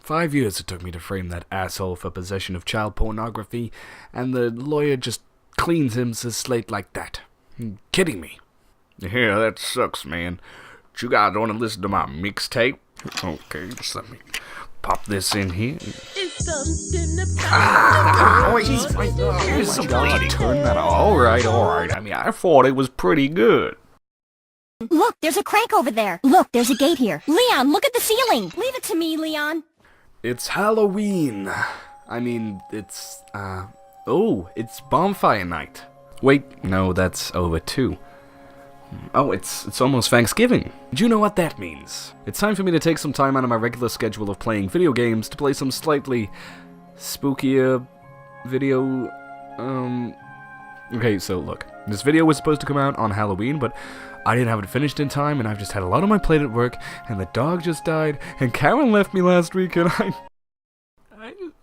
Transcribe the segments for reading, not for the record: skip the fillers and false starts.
5 years it took me to frame that asshole for possession of child pornography, and the lawyer just cleans him his slate like that. Kidding me. Yeah, that sucks, man. But you guys want to listen to my mixtape? Okay, just let me pop this in here. Turn that off. Alright. I mean, I thought it was pretty good. Look, there's a crank over there. Look, there's a gate here. Leon, look at the ceiling. Leave it to me, Leon. It's Halloween. I mean, it's bonfire night. Wait, no, that's over too. Oh, it's almost Thanksgiving. Do you know what that means? It's time for me to take some time out of my regular schedule of playing video games to play some slightly spookier video, Okay, so look, this video was supposed to come out on Halloween, but I didn't have it finished in time, and I've just had a lot on my plate at work, and the dog just died, and Karen left me last week, and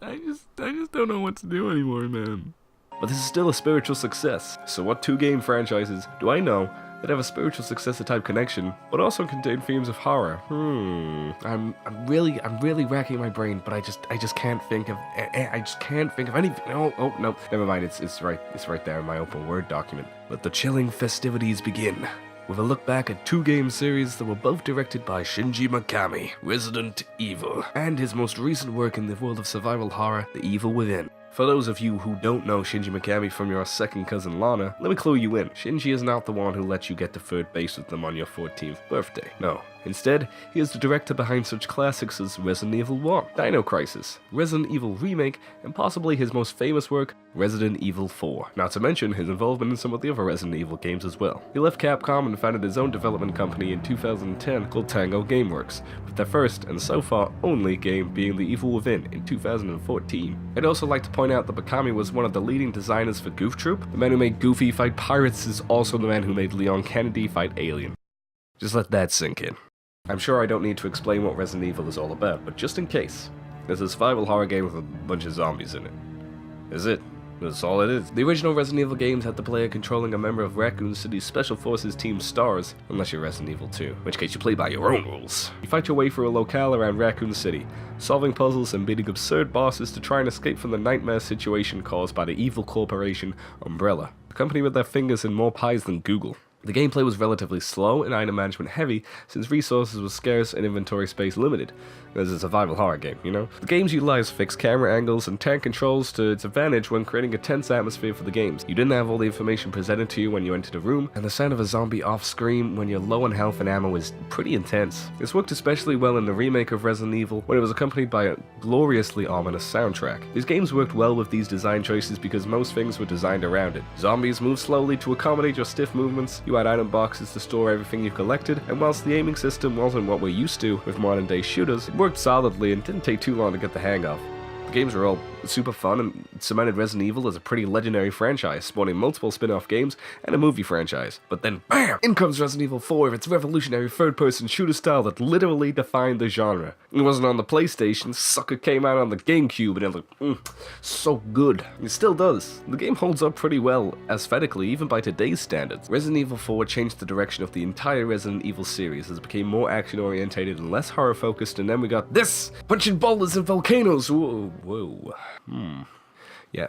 I just don't know what to do anymore, man. But this is still a spiritual success. So what two game franchises do I know that have a spiritual successor type connection, but also contain themes of horror? I'm really racking my brain, but I just can't think of anything. No, never mind. It's right there in my open Word document. Let the chilling festivities begin with a look back at two game series that were both directed by Shinji Mikami, Resident Evil, and his most recent work in the world of survival horror, The Evil Within. For those of you who don't know Shinji Mikami from your second cousin Lana, let me clue you in. Shinji is not the one who let you get to third base with them on your 14th birthday. No. Instead, he is the director behind such classics as Resident Evil 1, Dino Crisis, Resident Evil Remake, and possibly his most famous work, Resident Evil 4, not to mention his involvement in some of the other Resident Evil games as well. He left Capcom and founded his own development company in 2010 called Tango Gameworks, with their first and so far only game being The Evil Within in 2014. I'd also like to point out that Mikami was one of the leading designers for Goof Troop. The man who made Goofy fight pirates is also the man who made Leon Kennedy fight Alien. Just let that sink in. I'm sure I don't need to explain what Resident Evil is all about, but just in case, there's a survival horror game with a bunch of zombies in it. Is it? That's all it is. The original Resident Evil games had the player controlling a member of Raccoon City's Special Forces Team STARS, unless you're Resident Evil 2, in which case you play by your own rules. You fight your way through a locale around Raccoon City, solving puzzles and beating absurd bosses to try and escape from the nightmare situation caused by the evil corporation Umbrella, a company with their fingers in more pies than Google. The gameplay was relatively slow and item management heavy, since resources were scarce and inventory space limited. As a survival horror game, you know? The games utilized fixed camera angles and tank controls to its advantage when creating a tense atmosphere for the games. You didn't have all the information presented to you when you entered a room, and the sound of a zombie off-screen when you're low on health and ammo is pretty intense. This worked especially well in the remake of Resident Evil, when it was accompanied by a gloriously ominous soundtrack. These games worked well with these design choices because most things were designed around it. Zombies moved slowly to accommodate your stiff movements, you had item boxes to store everything you collected, and whilst the aiming system wasn't what we're used to with modern day shooters, it worked solidly and didn't take too long to get the hang of. The games were all super fun and cemented Resident Evil as a pretty legendary franchise, spawning multiple spin-off games and a movie franchise. But then, BAM! In comes Resident Evil 4 with its revolutionary third-person shooter style that literally defined the genre. It wasn't on the PlayStation, sucker came out on the GameCube, and it looked, so good. It still does. The game holds up pretty well, aesthetically, even by today's standards. Resident Evil 4 changed the direction of the entire Resident Evil series as it became more action-orientated and less horror-focused, and then we got this! Punching boulders and volcanoes! Whoa. Yeah,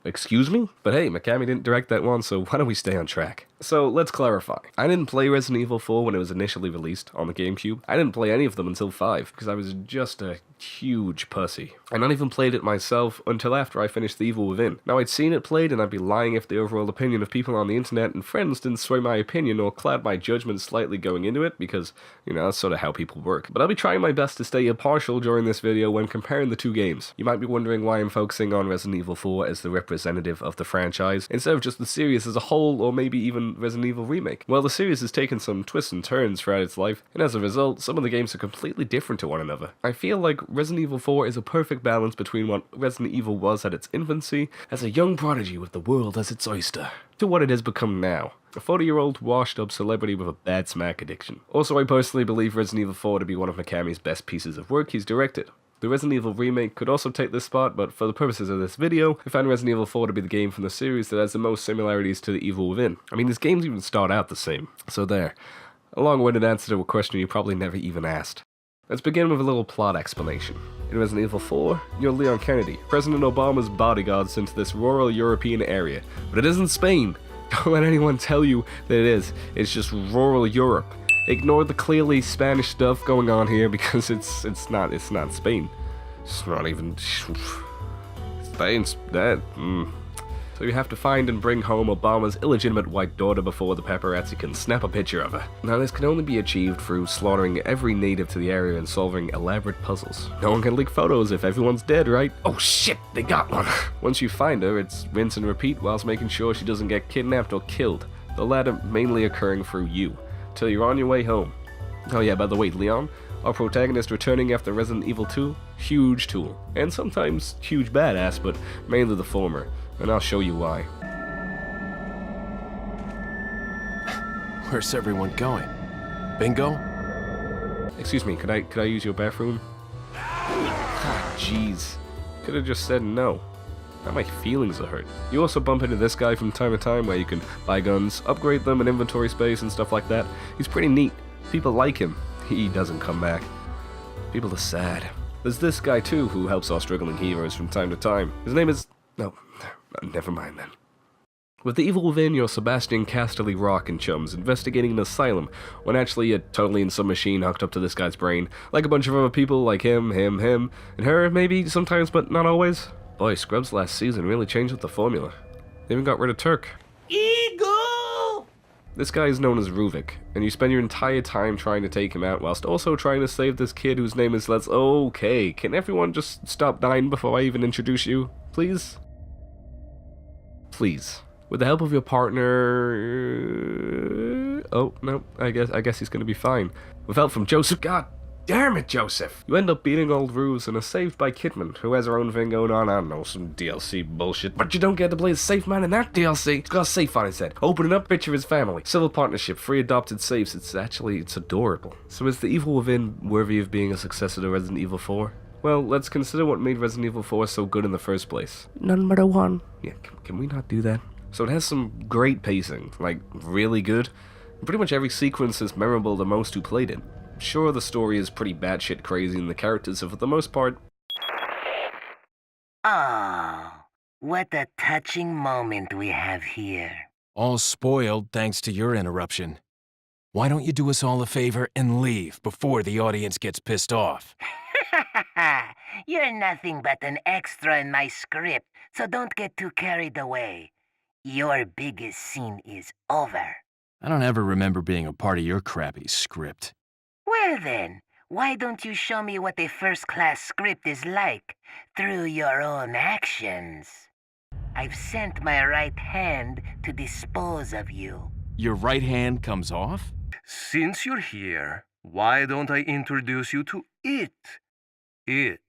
excuse me? But hey, Mikami didn't direct that one, so why don't we stay on track? So, let's clarify. I didn't play Resident Evil 4 when it was initially released on the GameCube. I didn't play any of them until 5, because I was just a huge pussy. I not even played it myself until after I finished The Evil Within. Now, I'd seen it played, and I'd be lying if the overall opinion of people on the internet and friends didn't sway my opinion or cloud my judgment slightly going into it, because, you know, that's sort of how people work. But I'll be trying my best to stay impartial during this video when comparing the two games. You might be wondering why I'm focusing on Resident Evil 4 as the representative of the franchise, instead of just the series as a whole, or maybe even Resident Evil Remake. Well, the series has taken some twists and turns throughout its life, and as a result, some of the games are completely different to one another. I feel like Resident Evil 4 is a perfect balance between what Resident Evil was at its infancy, as a young prodigy with the world as its oyster, to what it has become now. A 40-year-old washed-up celebrity with a bad smack addiction. Also, I personally believe Resident Evil 4 to be one of Mikami's best pieces of work he's directed. The Resident Evil Remake could also take this spot, but for the purposes of this video, I found Resident Evil 4 to be the game from the series that has the most similarities to The Evil Within. I mean, these games even start out the same. So there. A long-winded answer to a question you probably never even asked. Let's begin with a little plot explanation. In Resident Evil 4, you're Leon Kennedy, President Obama's bodyguard sent to this rural European area. But it isn't Spain. Don't let anyone tell you that it is. It's just rural Europe. Ignore the clearly Spanish stuff going on here because it's not Spain. It's not even Spain's dead. So you have to find and bring home Obama's illegitimate white daughter before the paparazzi can snap a picture of her. Now this can only be achieved through slaughtering every native to the area and solving elaborate puzzles. No one can leak photos if everyone's dead, right? Oh shit, they got one! Once you find her, it's rinse and repeat whilst making sure she doesn't get kidnapped or killed. The latter mainly occurring through you, till you're on your way home. Oh yeah, by the way, Leon, our protagonist returning after Resident Evil 2, huge tool. And sometimes huge badass, but mainly the former. And I'll show you why. Where's everyone going? Bingo? Excuse me, could I use your bathroom? Ah, jeez. Could have just said no. Now my feelings are hurt. You also bump into this guy from time to time where you can buy guns, upgrade them in inventory space and stuff like that. He's pretty neat. People like him. He doesn't come back. People are sad. There's this guy too who helps our struggling heroes from time to time. His name is... No, never mind then. With the evil within, you're Sebastian Casterly Rock and chums investigating an asylum, when actually you're totally in some machine hooked up to this guy's brain, like a bunch of other people like him, and her, maybe, sometimes, but not always. Boy, Scrubs last season really changed up the formula. They even got rid of Turk. Eagle! This guy is known as Ruvik, and you spend your entire time trying to take him out whilst also trying to save this kid whose name is Let's... Okay, can everyone just stop dying before I even introduce you? Please? Please. With the help of your partner... Oh, no, I guess he's gonna be fine. With help from Joseph... God damn it, Joseph! You end up beating old Ruse and are saved by Kidman, who has her own thing going on. I don't know, some DLC bullshit. But you don't get to play as safe man in that DLC. It's got a safe on his head. Open it up, picture his family. Civil partnership, free adopted safes. It's adorable. So is the evil within worthy of being a successor to Resident Evil 4? Well, let's consider what made Resident Evil 4 so good in the first place. Number one. Yeah, can we not do that? So it has some great pacing, like, really good. Pretty much every sequence is memorable to most who played it. Sure, the story is pretty batshit crazy and the characters are, for the most part... Oh, what a touching moment we have here. All spoiled thanks to your interruption. Why don't you do us all a favor and leave before the audience gets pissed off? You're nothing but an extra in my script, so don't get too carried away. Your biggest scene is over. I don't ever remember being a part of your crappy script. Well then, why don't you show me what a first-class script is like through your own actions? I've sent my right hand to dispose of you. Your right hand comes off? Since you're here, why don't I introduce you to it? It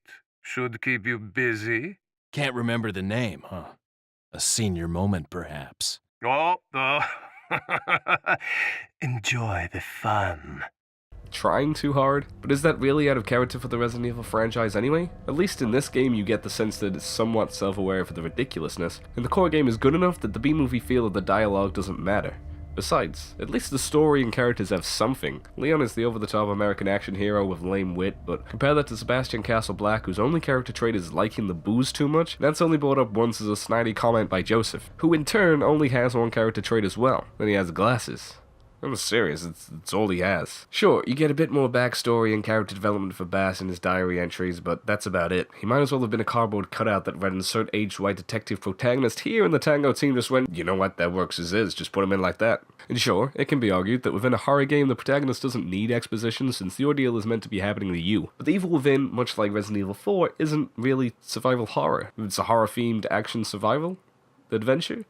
should keep you busy. Can't remember the name, huh? A senior moment, perhaps. Oh. Enjoy the fun. Trying too hard? But is that really out of character for the Resident Evil franchise anyway? At least in this game you get the sense that it's somewhat self-aware of the ridiculousness, and the core game is good enough that the B-movie feel of the dialogue doesn't matter. Besides, at least the story and characters have something. Leon is the over-the-top American action hero with lame wit, but compare that to Sebastian Castle Black, whose only character trait is liking the booze too much. That's only brought up once as a snidey comment by Joseph, who in turn only has one character trait as well, then he has glasses. I'm serious, it's all he has. Sure, you get a bit more backstory and character development for Bass in his diary entries, but that's about it. He might as well have been a cardboard cutout that read insert aged white detective protagonist here, and the Tango team just went, you know what, that works as is, just put him in like that. And sure, it can be argued that within a horror game the protagonist doesn't need exposition since the ordeal is meant to be happening to you. But the evil within, much like Resident Evil 4, isn't really survival horror. It's a horror-themed action survival? Adventure?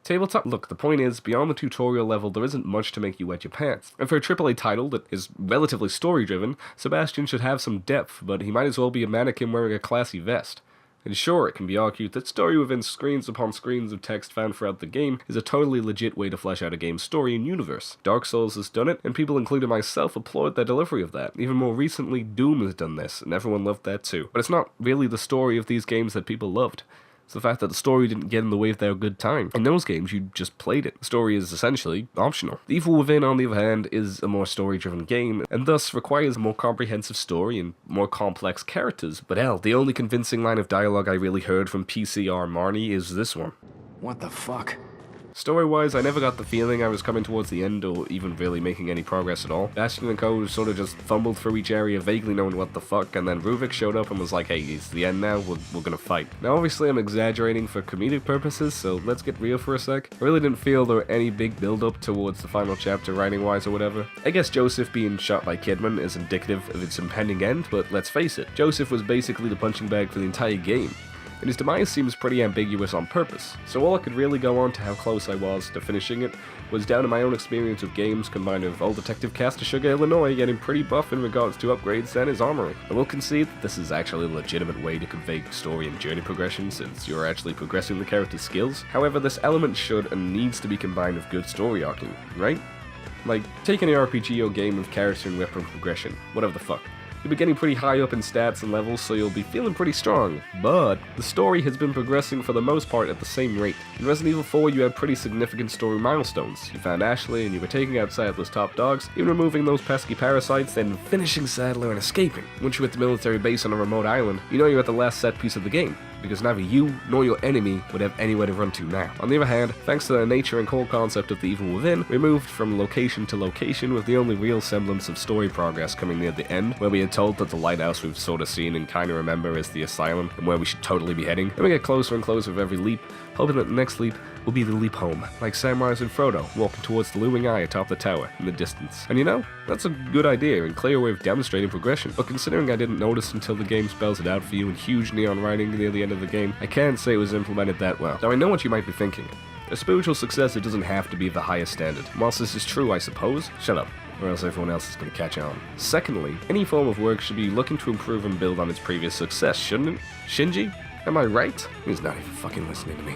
Tabletop? Look, the point is, beyond the tutorial level, there isn't much to make you wet your pants. And for a AAA title that is relatively story-driven, Sebastian should have some depth, but he might as well be a mannequin wearing a classy vest. And sure, it can be argued that story within screens upon screens of text found throughout the game is a totally legit way to flesh out a game's story and universe. Dark Souls has done it, and people including myself applaud their delivery of that. Even more recently, Doom has done this, and everyone loved that too. But it's not really the story of these games that people loved. It's the fact that the story didn't get in the way of their good time. In those games, you just played it. The story is essentially optional. The Evil Within, on the other hand, is a more story-driven game, and thus requires a more comprehensive story and more complex characters. But hell, the only convincing line of dialogue I really heard from PCR Marnie is this one. What the fuck? Story-wise, I never got the feeling I was coming towards the end or even really making any progress at all. Bastion and Co. sort of just fumbled through each area, vaguely knowing what the fuck, and then Ruvik showed up and was like, hey, it's the end now, we're gonna fight. Now obviously I'm exaggerating for comedic purposes, so let's get real for a sec. I really didn't feel there were any big build-up towards the final chapter writing-wise or whatever. I guess Joseph being shot by Kidman is indicative of its impending end, but let's face it, Joseph was basically the punching bag for the entire game. And his demise seems pretty ambiguous on purpose, so all I could really go on to how close I was to finishing it was down to my own experience with games combined with old Detective Caster Illinois getting pretty buff in regards to upgrades and his armory. I will concede that this is actually a legitimate way to convey story and journey progression since you're actually progressing the character's skills. However, this element should and needs to be combined with good story arcing, right? Like, take any RPG or game with character and weapon progression, whatever the fuck. You'll be getting pretty high up in stats and levels, so you'll be feeling pretty strong. But the story has been progressing for the most part at the same rate. In Resident Evil 4, you had pretty significant story milestones. You found Ashley, and you were taking out Sadler's top dogs, even removing those pesky parasites, then finishing Sadler and escaping. Once you're at the military base on a remote island, you know you're at the last set piece of the game, because neither you nor your enemy would have anywhere to run to now. On the other hand, thanks to the nature and core concept of the Evil Within, we moved from location to location with the only real semblance of story progress coming near the end, where we had told that the lighthouse we've sort of seen and kind of remember is the asylum and where we should totally be heading. And we get closer and closer with every leap, hoping that the next leap will be the leap home, like Samwise and Frodo walking towards the looming eye atop the tower in the distance. And you know, that's a good idea and clear way of demonstrating progression, but considering I didn't notice until the game spells it out for you in huge neon writing near the end of the game, I can't say it was implemented that well. Now I know what you might be thinking. A spiritual successor doesn't have to be the highest standard. Whilst this is true, I suppose, shut up, or else everyone else is going to catch on. Secondly, any form of work should be looking to improve and build on its previous success, shouldn't it? Shinji? Am I right? He's not even fucking listening to me.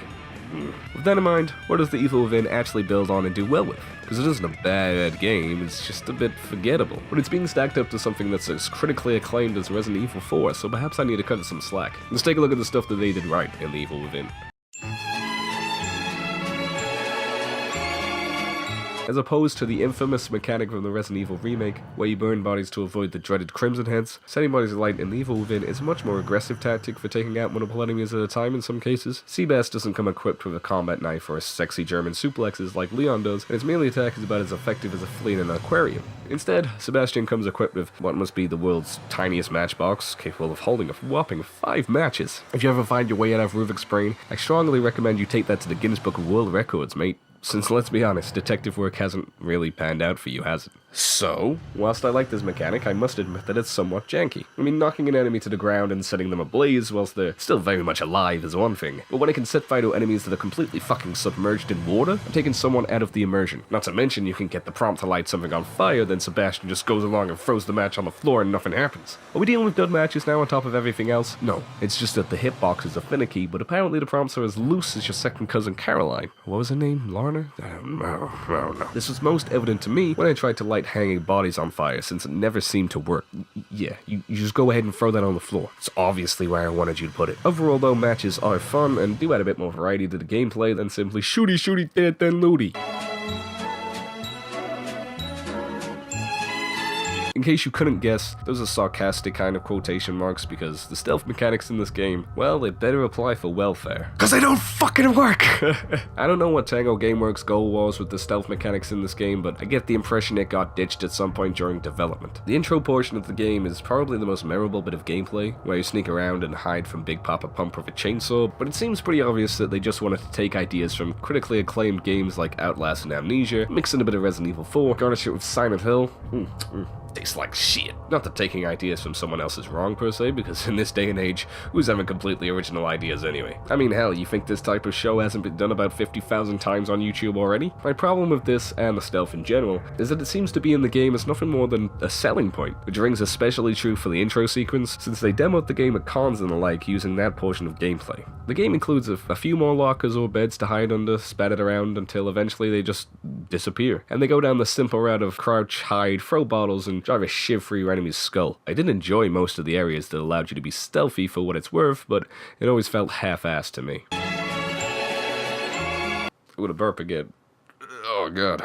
With that in mind, what does the Evil Within actually build on and do well with? Because it isn't a bad game, it's just a bit forgettable. But it's being stacked up to something that's as critically acclaimed as Resident Evil 4, so perhaps I need to cut it some slack. Let's take a look at the stuff that they did right in the Evil Within. As opposed to the infamous mechanic from the Resident Evil remake, where you burn bodies to avoid the dreaded Crimson Heads, setting bodies alight in the Evil Within is a much more aggressive tactic for taking out multiple enemies at a time in some cases. Seabass doesn't come equipped with a combat knife or a sexy German suplexes like Leon does, and his melee attack is about as effective as a flea in an aquarium. Instead, Sebastian comes equipped with what must be the world's tiniest matchbox, capable of holding a whopping 5 matches. If you ever find your way out of Ruvik's brain, I strongly recommend you take that to the Guinness Book of World Records, mate. Since, let's be honest, detective work hasn't really panned out for you, has it? So, whilst I like this mechanic, I must admit that it's somewhat janky. I mean, knocking an enemy to the ground and setting them ablaze whilst they're still very much alive is one thing, but when I can set fire to enemies that are completely fucking submerged in water, I'm taking someone out of the immersion. Not to mention, you can get the prompt to light something on fire, then Sebastian just goes along and throws the match on the floor and nothing happens. Are we dealing with dud matches now on top of everything else? No. It's just that the hitboxes are finicky, but apparently the prompts are as loose as your second cousin Caroline. What was her name? Lorna? I don't know. This was most evident to me when I tried to light hanging bodies on fire, since it never seemed to work. Yeah, you just go ahead and throw that on the floor. It's obviously where I wanted you to put it. Overall though, matches are fun and do add a bit more variety to the gameplay than simply shooty dead then looty. In case you couldn't guess, those are sarcastic kind of quotation marks because the stealth mechanics in this game, well, they better apply for welfare. Cause they don't fucking work! I don't know what Tango Gameworks' goal was with the stealth mechanics in this game, but I get the impression it got ditched at some point during development. The intro portion of the game is probably the most memorable bit of gameplay, where you sneak around and hide from Big Papa Pump with a chainsaw, but it seems pretty obvious that they just wanted to take ideas from critically acclaimed games like Outlast and Amnesia, mix in a bit of Resident Evil 4, garnish it with Silent Hill. Tastes like shit. Not that taking ideas from someone else is wrong per se, because in this day and age, who's having completely original ideas anyway? I mean, hell, you think this type of show hasn't been done about 50,000 times on YouTube already? My problem with this, and the stealth in general, is that it seems to be in the game as nothing more than a selling point, which rings especially true for the intro sequence, since they demoed the game at cons and the like using that portion of gameplay. The game includes a few more lockers or beds to hide under, spattered around until eventually they just disappear, and they go down the simple route of crouch, hide, throw bottles, and drive a shiv through your enemy's skull. I did enjoy most of the areas that allowed you to be stealthy for what it's worth, but it always felt half-assed to me. I'm gonna burp again. Oh god.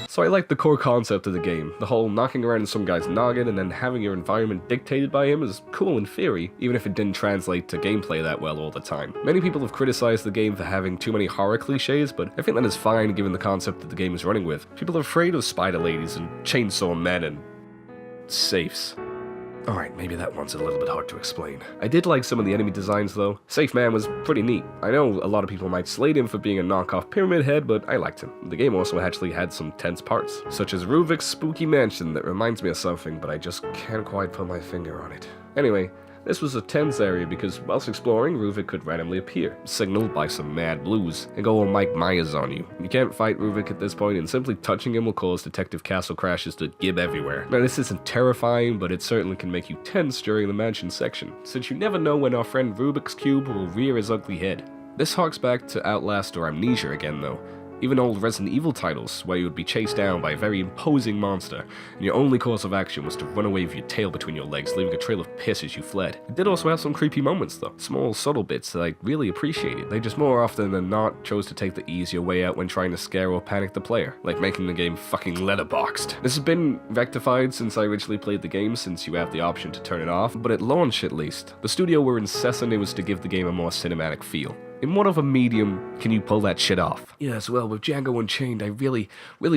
So I like the core concept of the game. The whole knocking around some guy's noggin and then having your environment dictated by him is cool in theory, even if it didn't translate to gameplay that well all the time. Many people have criticized the game for having too many horror cliches, but I think that is fine given the concept that the game is running with. People are afraid of spider ladies and chainsaw men and safes. Alright, maybe that one's a little bit hard to explain. I did like some of the enemy designs though. Safe Man was pretty neat. I know a lot of people might slate him for being a knockoff Pyramid Head, but I liked him. The game also actually had some tense parts, such as Ruvik's spooky mansion that reminds me of something, but I just can't quite put my finger on it. Anyway, this was a tense area because whilst exploring, Ruvik could randomly appear, signaled by some mad blues, and go all Mike Myers on you. You can't fight Ruvik at this point, and simply touching him will cause Detective Castle crashes to gib everywhere. Now this isn't terrifying, but it certainly can make you tense during the mansion section, since you never know when our friend Rubik's Cube will rear his ugly head. This harks back to Outlast or Amnesia again though. Even old Resident Evil titles, where you would be chased down by a very imposing monster, and your only course of action was to run away with your tail between your legs, leaving a trail of piss as you fled. It did also have some creepy moments though, small subtle bits that I really appreciated. They just more often than not chose to take the easier way out when trying to scare or panic the player, like making the game fucking letterboxed. This has been rectified since I originally played the game, since you have the option to turn it off, but at launch at least, the studio were incessant it was to give the game a more cinematic feel. In what other medium can you pull that shit off? Yes, well, with Django Unchained, I really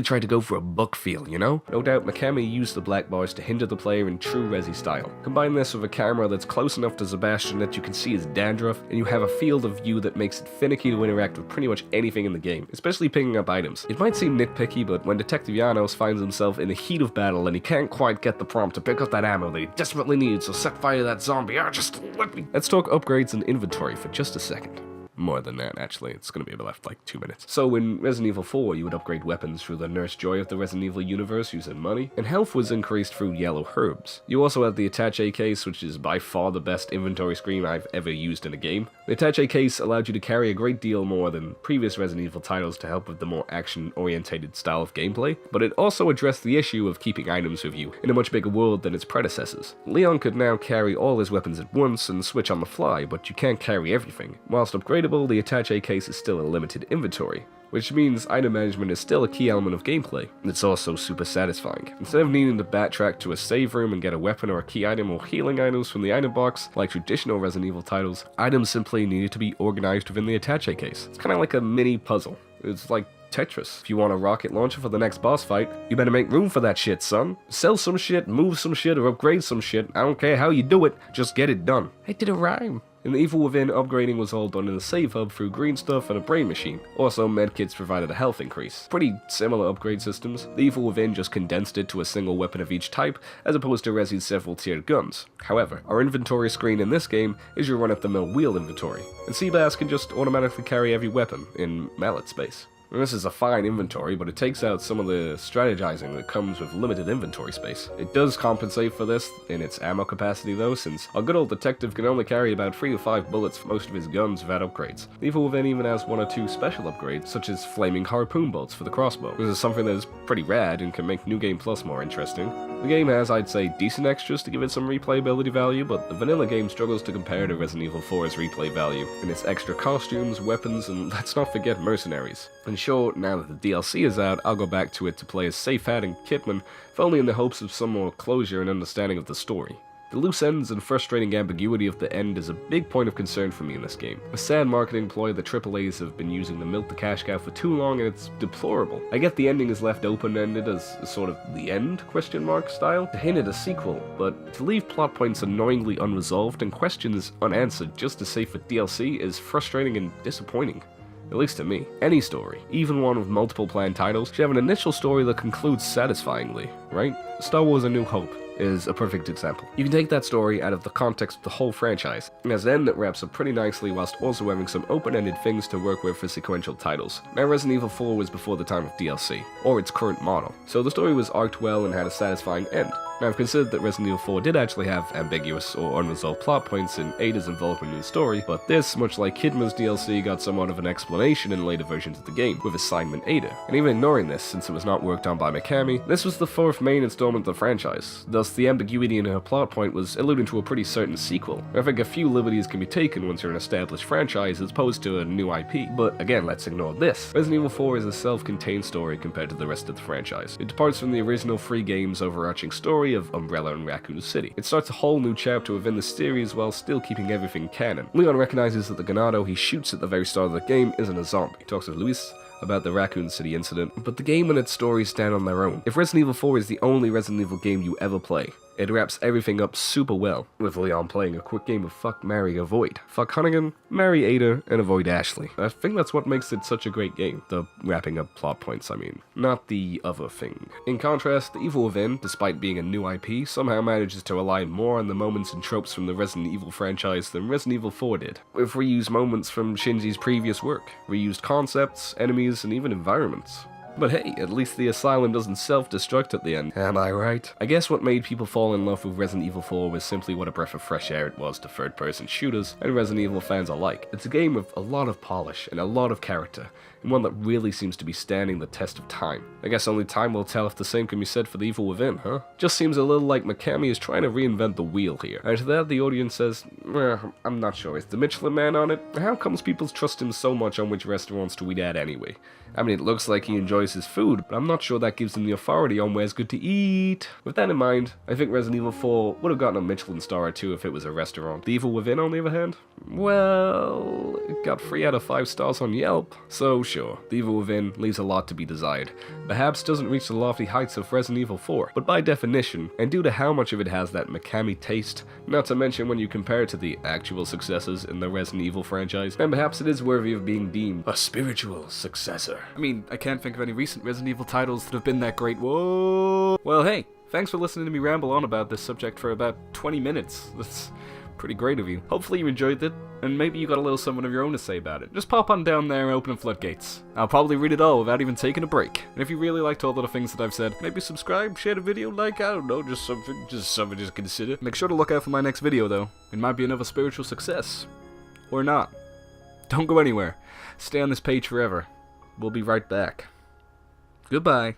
tried to go for a book feel, you know? No doubt Mikami used the black bars to hinder the player in true Resi style. Combine this with a camera that's close enough to Sebastian that you can see his dandruff, and you have a field of view that makes it finicky to interact with pretty much anything in the game, especially picking up items. It might seem nitpicky, but when Detective Janos finds himself in the heat of battle and he can't quite get the prompt to pick up that ammo that he desperately needs, so set fire to that zombie, just let me... Let's talk upgrades and inventory for just a second. More than that, actually. It's gonna be left like 2 minutes. So in Resident Evil 4, you would upgrade weapons through the Nurse Joy of the Resident Evil universe using money, and health was increased through yellow herbs. You also had the Attaché case, which is by far the best inventory screen I've ever used in a game. The Attaché case allowed you to carry a great deal more than previous Resident Evil titles to help with the more action-orientated style of gameplay, but it also addressed the issue of keeping items with you in a much bigger world than its predecessors. Leon could now carry all his weapons at once and switch on the fly, but you can't carry everything. Whilst upgradable, the Attaché case is still a limited inventory, which means item management is still a key element of gameplay, and it's also super satisfying. Instead of needing to backtrack to a save room and get a weapon or a key item or healing items from the item box, like traditional Resident Evil titles, items simply needed to be organized within the Attaché case. It's kind of like a mini puzzle. It's like Tetris. If you want a rocket launcher for the next boss fight, you better make room for that shit, son. Sell some shit, move some shit, or upgrade some shit. I don't care how you do it, just get it done. I did a rhyme. In the Evil Within, upgrading was all done in the save hub through green stuff and a brain machine. Also, medkits provided a health increase. Pretty similar upgrade systems. The Evil Within just condensed it to a single weapon of each type, as opposed to Resi's several tiered guns. However, our inventory screen in this game is your run-of-the-mill wheel inventory, and Seabass can just automatically carry every weapon in mallet space. And this is a fine inventory, but it takes out some of the strategizing that comes with limited inventory space. It does compensate for this in its ammo capacity though, since our good old detective can only carry about 3 to 5 bullets for most of his guns without upgrades. The Evil Within even has 1 or 2 special upgrades, such as flaming harpoon bolts for the crossbow. This is something that is pretty rad and can make New Game Plus more interesting. The game has, I'd say, decent extras to give it some replayability value, but the vanilla game struggles to compare to Resident Evil 4's replay value in its extra costumes, weapons, and let's not forget mercenaries. And sure, now that the DLC is out, I'll go back to it to play as Safehat and Kitman, if only in the hopes of some more closure and understanding of the story. The loose ends and frustrating ambiguity of the end is a big point of concern for me in this game. A sad marketing ploy that AAAs have been using to milk the cash cow for too long, and it's deplorable. I get the ending is left open-ended as a sort of the end style to hint at a sequel, but to leave plot points annoyingly unresolved and questions unanswered just to save for DLC is frustrating and disappointing. At least to me. Any story, even one with multiple planned titles, should have an initial story that concludes satisfyingly, right? Star Wars A New Hope is a perfect example. You can take that story out of the context of the whole franchise, and has an end that wraps up pretty nicely whilst also having some open-ended things to work with for sequential titles. Now Resident Evil 4 was before the time of DLC, or its current model, so the story was arced well and had a satisfying end. Now, I've considered that Resident Evil 4 did actually have ambiguous or unresolved plot points in Ada's involvement in the story, but this, much like Kidman's DLC, got somewhat of an explanation in later versions of the game, with Assignment Ada. And even ignoring this, since it was not worked on by Mikami, this was the fourth main installment of the franchise, thus the ambiguity in her plot point was alluding to a pretty certain sequel. I think a few liberties can be taken once you're an established franchise as opposed to a new IP, but again, let's ignore this. Resident Evil 4 is a self-contained story compared to the rest of the franchise. It departs from the original 3 games' overarching story of Umbrella and Raccoon City. It starts a whole new chapter within the series while still keeping everything canon. Leon recognizes that the Ganado he shoots at the very start of the game isn't a zombie. He talks with Luis about the Raccoon City incident, but the game and its story stand on their own. If Resident Evil 4 is the only Resident Evil game you ever play, it wraps everything up super well, with Leon playing a quick game of fuck, marry, avoid. Fuck Hunnigan, marry Ada, and avoid Ashley. I think that's what makes it such a great game. The wrapping up plot points, I mean. Not the other thing. In contrast, The Evil Within, despite being a new IP, somehow manages to rely more on the moments and tropes from the Resident Evil franchise than Resident Evil 4 did, with reused moments from Shinji's previous work, reused concepts, enemies, and even environments. But hey, at least the asylum doesn't self-destruct at the end, am I right? I guess what made people fall in love with Resident Evil 4 was simply what a breath of fresh air it was to third-person shooters and Resident Evil fans alike. It's a game with a lot of polish and a lot of character, and one that really seems to be standing the test of time. I guess only time will tell if the same can be said for The Evil Within, huh? Just seems a little like Mikami is trying to reinvent the wheel here. And to that the audience says, I'm not sure, is the Michelin Man on it? How comes people trust him so much on which restaurants to eat at anyway? I mean, it looks like he enjoys his food, but I'm not sure that gives him the authority on where's good to eat. With that in mind, I think Resident Evil 4 would have gotten a Michelin star or 2 if it was a restaurant. The Evil Within, on the other hand? Well, it got 3 out of 5 stars on Yelp. So sure, The Evil Within leaves a lot to be desired. Perhaps doesn't reach the lofty heights of Resident Evil 4, but by definition, and due to how much of it has that Mikami taste, not to mention when you compare it to the actual successors in the Resident Evil franchise, then perhaps it is worthy of being deemed a spiritual successor. I mean, I can't think of any recent Resident Evil titles that have been that great. Whoa! Well, hey, thanks for listening to me ramble on about this subject for about 20 minutes. That's pretty great of you. Hopefully you enjoyed it, and maybe you got a little something of your own to say about it. Just pop on down there and open the floodgates. I'll probably read it all without even taking a break. And if you really liked all of the things that I've said, maybe subscribe, share the video, like, I don't know, just something to consider. Make sure to look out for my next video, though. It might be another spiritual success. Or not. Don't go anywhere. Stay on this page forever. We'll be right back. Goodbye.